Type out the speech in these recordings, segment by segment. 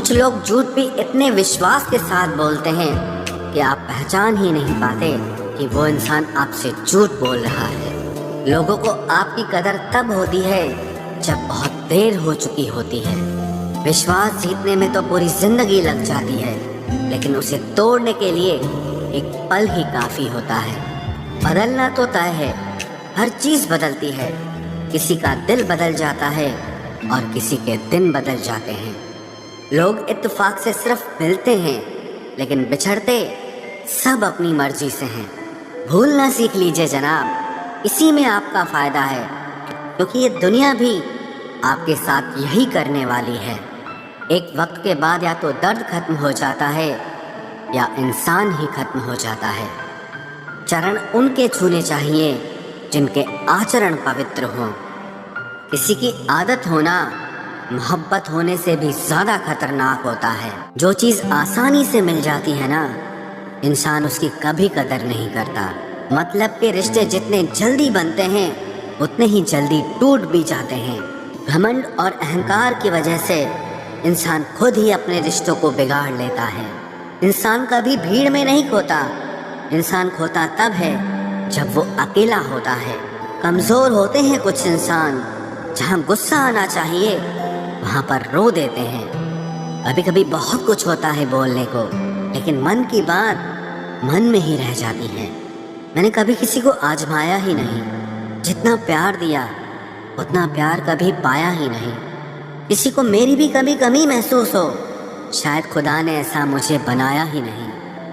कुछ लोग झूठ भी इतने विश्वास के साथ बोलते हैं कि आप पहचान ही नहीं पाते कि वो इंसान आपसे झूठ बोल रहा है। लोगों को आपकी कदर तब होती है जब बहुत देर हो चुकी होती है। विश्वास जीतने में तो पूरी जिंदगी लग जाती है, लेकिन उसे तोड़ने के लिए एक पल ही काफी होता है। बदलना तो तय है, हर चीज बदलती है। किसी का दिल बदल जाता है और किसी के दिन बदल जाते हैं। लोग इत्तेफाक से सिर्फ मिलते हैं, लेकिन बिछड़ते सब अपनी मर्जी से हैं। भूलना सीख लीजिए जनाब, इसी में आपका फायदा है, क्योंकि ये दुनिया भी आपके साथ यही करने वाली है। एक वक्त के बाद या तो दर्द खत्म हो जाता है या इंसान ही खत्म हो जाता है। चरण उनके छूने चाहिए जिनके आचरण पवित्र हों। किसी की आदत होना मोहब्बत होने से भी ज्यादा खतरनाक होता है। जो चीज आसानी से मिल जाती है ना, इंसान उसकी कभी कदर नहीं करता। मतलब के रिश्ते जितने जल्दी बनते हैं उतने ही जल्दी टूट भी जाते हैं। घमंड और अहंकार की वजह से इंसान खुद ही अपने रिश्तों को बिगाड़ लेता है। इंसान कभी भीड़ में नहीं खोता, इंसान खोता तब है जब वो अकेला होता है। कमजोर होते हैं कुछ इंसान, जहाँ गुस्सा आना चाहिए वहाँ पर रो देते हैं। कभी कभी बहुत कुछ होता है बोलने को, लेकिन मन की बात मन में ही रह जाती है। मैंने कभी किसी को आजमाया ही नहीं। जितना प्यार दिया उतना प्यार कभी पाया ही नहीं। किसी को मेरी भी कभी कमी महसूस हो, शायद खुदा ने ऐसा मुझे बनाया ही नहीं।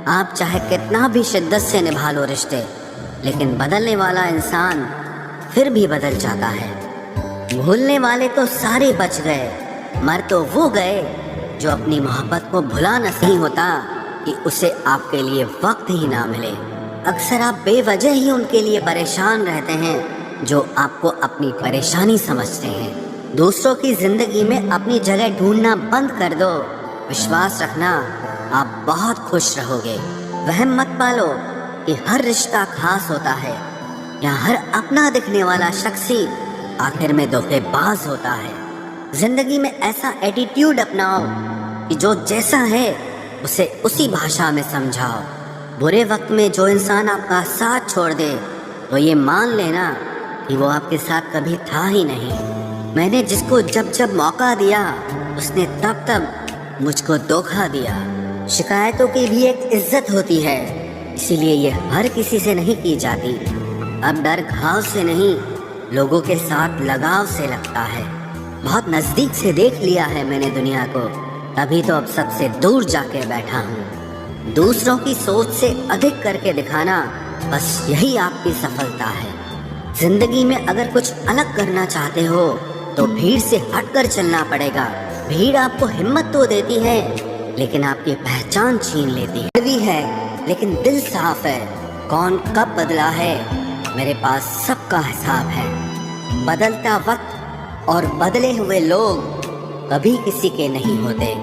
आप चाहे कितना भी शिद्दत से निभा लो रिश्ते, लेकिन बदलने वाला इंसान फिर भी बदल जाता है। भूलने वाले तो सारे बच गए, मर तो वो गए जो अपनी मोहब्बत को भुला नहीं होता कि उसे आपके लिए वक्त ही ना मिले। अक्सर आप बेवजह ही उनके लिए परेशान रहते हैं जो आपको अपनी परेशानी समझते हैं। दूसरों की जिंदगी में अपनी जगह ढूंढना बंद कर दो। विश्वास रखना, आप बहुत खुश रहोगे। वहम मत पालो कि हर रिश्ता खास होता है या हर अपना दिखने वाला शख्स ही आखिर में धोखेबाज होता है। जिंदगी में ऐसा एटीट्यूड अपनाओ कि जो जैसा है उसे उसी भाषा में समझाओ। बुरे वक्त में जो इंसान आपका साथ छोड़ दे तो ये मान लेना कि वो आपके साथ कभी था ही नहीं। मैंने जिसको जब जब मौका दिया उसने तब तब मुझको धोखा दिया। शिकायतों की भी एक इज्जत होती है, इसीलिए ये हर किसी से नहीं की जाती। अब डर घाव से नहीं, लोगों के साथ लगाव से लगता है। बहुत नजदीक से देख लिया है मैंने दुनिया को, तभी तो अब सबसे दूर जाके बैठा हूँ। दूसरों की सोच से अधिक करके दिखाना, बस यही आपकी सफलता है। जिंदगी में अगर कुछ अलग करना चाहते हो तो भीड़ से हटकर चलना पड़ेगा। भीड़ आपको हिम्मत तो देती है, लेकिन आपकी पहचान छीन लेती है। भी है लेकिन दिल साफ है। कौन कब बदला है, मेरे पास सबका हिसाब है। बदलता वक्त और बदले हुए लोग कभी किसी के नहीं होते।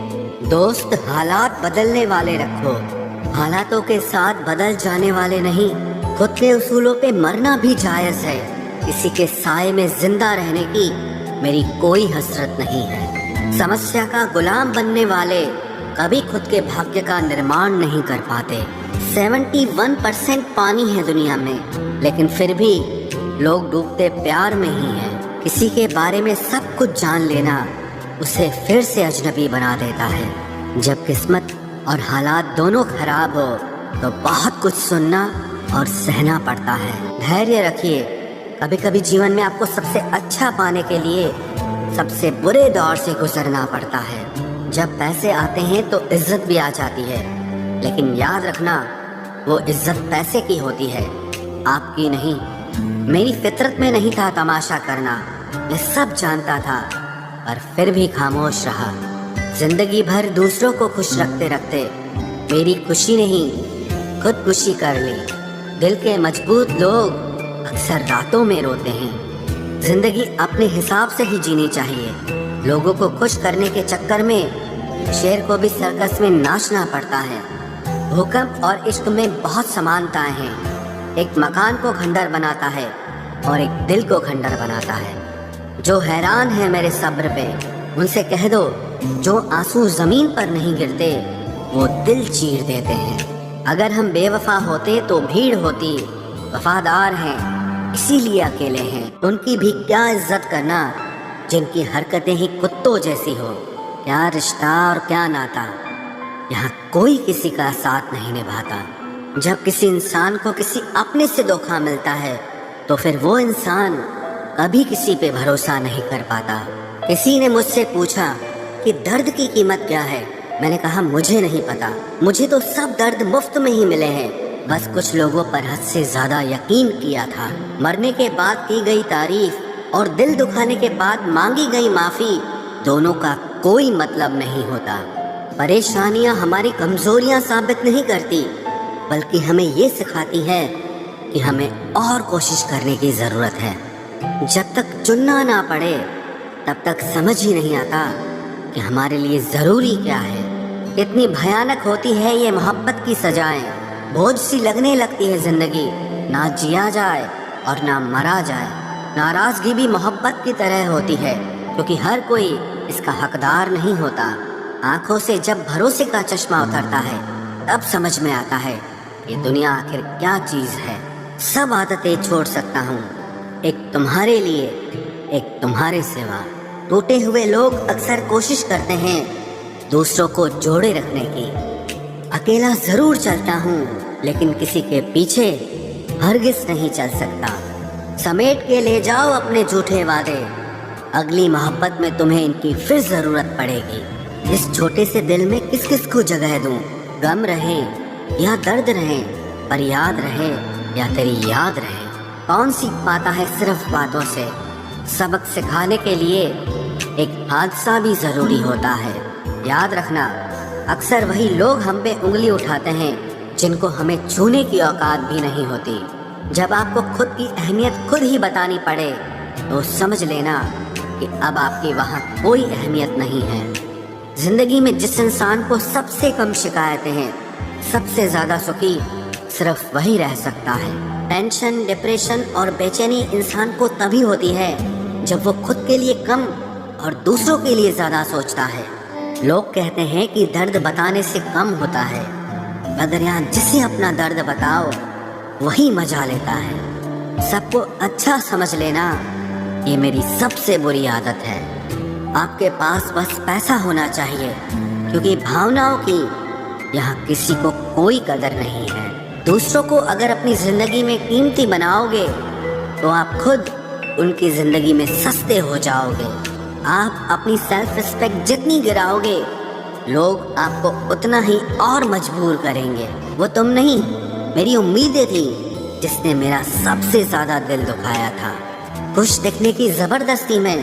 दोस्त हालात बदलने वाले रखो, हालातों के साथ बदल जाने वाले नहीं। खुद के उसूलों पे मरना भी जायज है। किसी के साए में जिंदा रहने की मेरी कोई हसरत नहीं है। समस्या का गुलाम बनने वाले कभी खुद के भाग्य का निर्माण नहीं कर पाते। 71% पानी है दुनिया में, लेकिन फिर भी लोग डूबते प्यार में ही हैं। किसी के बारे में सब कुछ जान लेना उसे फिर से अजनबी बना देता है। जब किस्मत और हालात दोनों खराब हो तो बहुत कुछ सुनना और सहना पड़ता है। धैर्य रखिए, कभी कभी जीवन में आपको सबसे अच्छा पाने के लिए सबसे बुरे दौर से गुजरना पड़ता है। जब पैसे आते हैं तो इज्जत भी आ जाती है, लेकिन याद रखना वो इज्जत पैसे की होती है, आपकी नहीं। मेरी फितरत में नहीं था तमाशा करना, मैं सब जानता था, पर फिर भी खामोश रहा। जिंदगी भर दूसरों को खुश रखते रखते मेरी खुशी नहीं खुदकुशी कर ली। दिल के मजबूत लोग अक्सर रातों में रोते हैं। जिंदगी अपने हिसाब से ही जीनी चाहिए। लोगों को खुश करने के चक्कर में शेर को भी सर्कस में नाचना पड़ता है। भूकंप और इश्क में बहुत समानताएं हैं। एक मकान को खंडर बनाता है और एक दिल को खंडर बनाता है। जो हैरान है मेरे सब्र पे, उनसे कह दो जो आंसू जमीन पर नहीं गिरते वो दिल चीर देते हैं। अगर हम बेवफा होते तो भीड़ होती, वफादार हैं इसीलिए अकेले हैं। उनकी भी क्या इज्जत करना जिनकी हरकतें ही कुत्तों जैसी हो। क्या रिश्ता और क्या नाता, यहाँ कोई किसी का साथ नहीं निभाता। जब किसी इंसान को किसी अपने से धोखा मिलता है तो फिर वो इंसान कभी किसी पे भरोसा नहीं कर पाता। किसी ने मुझसे पूछा कि दर्द की कीमत क्या है। मैंने कहा मुझे नहीं पता, मुझे तो सब दर्द मुफ्त में ही मिले हैं। बस कुछ लोगों पर हद से ज्यादा यकीन किया था। मरने के बाद की गई तारीफ और दिल दुखाने के बाद मांगी गई माफी, दोनों का कोई मतलब नहीं होता। परेशानियां हमारी कमजोरियां साबित नहीं करती, बल्कि हमें ये सिखाती है कि हमें और कोशिश करने की जरूरत है। जब तक चुनना ना पड़े तब तक समझ ही नहीं आता कि हमारे लिए जरूरी क्या है। इतनी भयानक होती है ये मोहब्बत की सजाएं, बोझ सी लगने लगती है जिंदगी। ना जिया जाए और ना मरा जाए। नाराजगी भी मोहब्बत की तरह होती है, क्योंकि हर कोई इसका हकदार नहीं होता। आंखों से जब भरोसे का चश्मा उतरता है तब समझ में आता है ये दुनिया आखिर क्या चीज है। सब आदतें छोड़ सकता हूँ, एक तुम्हारे लिए, एक तुम्हारे सिवा। टूटे हुए लोग अक्सर कोशिश करते हैं दूसरों को जोड़े रखने की। अकेला जरूर चलता हूँ, लेकिन किसी के पीछे हरगिज नहीं चल सकता। समेट के ले जाओ अपने झूठे वादे, अगली मोहब्बत में तुम्हें इनकी फिर जरूरत पड़ेगी। इस छोटे से दिल में किस किस को जगह दूं? गम रहे या दर्द रहे, पर याद रहे या तेरी याद रहे। कौन सीख पाता है सिर्फ बातों से? सबक सिखाने के लिए एक हादसा भी जरूरी होता है। याद रखना, अक्सर वही लोग हम पे उंगली उठाते हैं जिनको हमें छूने की औकात भी नहीं होती। जब आपको खुद की अहमियत खुद ही बतानी पड़े तो समझ लेना कि अब आपकी वहाँ कोई अहमियत नहीं है। जिंदगी में जिस इंसान को सबसे कम शिकायतें हैं, सबसे ज्यादा सुखी सिर्फ वही रह सकता है। टेंशन, डिप्रेशन और बेचैनी इंसान को तभी होती है जब वो खुद के लिए कम और दूसरों के लिए ज्यादा सोचता है। लोग कहते हैं कि दर्द बताने से कम होता है, मगर यहाँ जिसे अपना दर्द बताओ वही मजा लेता है। सबको अच्छा समझ लेना ये मेरी सबसे बुरी आदत है। आपके पास बस पैसा होना चाहिए, क्योंकि भावनाओं की यहाँ किसी को कोई कदर नहीं है। दूसरों को अगर अपनी जिंदगी में कीमती बनाओगे तो आप खुद उनकी जिंदगी में सस्ते हो जाओगे। आप अपनी सेल्फ रिस्पेक्ट जितनी गिराओगे, लोग आपको उतना ही और मजबूर करेंगे। वो तुम नहीं, मेरी उम्मीदें थी जिसने मेरा सबसे ज्यादा दिल दुखाया था। खुश दिखने की जबरदस्ती में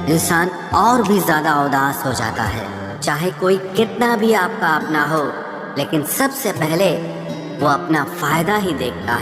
इंसान और भी ज्यादा उदास हो जाता है। चाहे कोई कितना भी आपका अपना हो, लेकिन सबसे पहले वो अपना फायदा ही देखता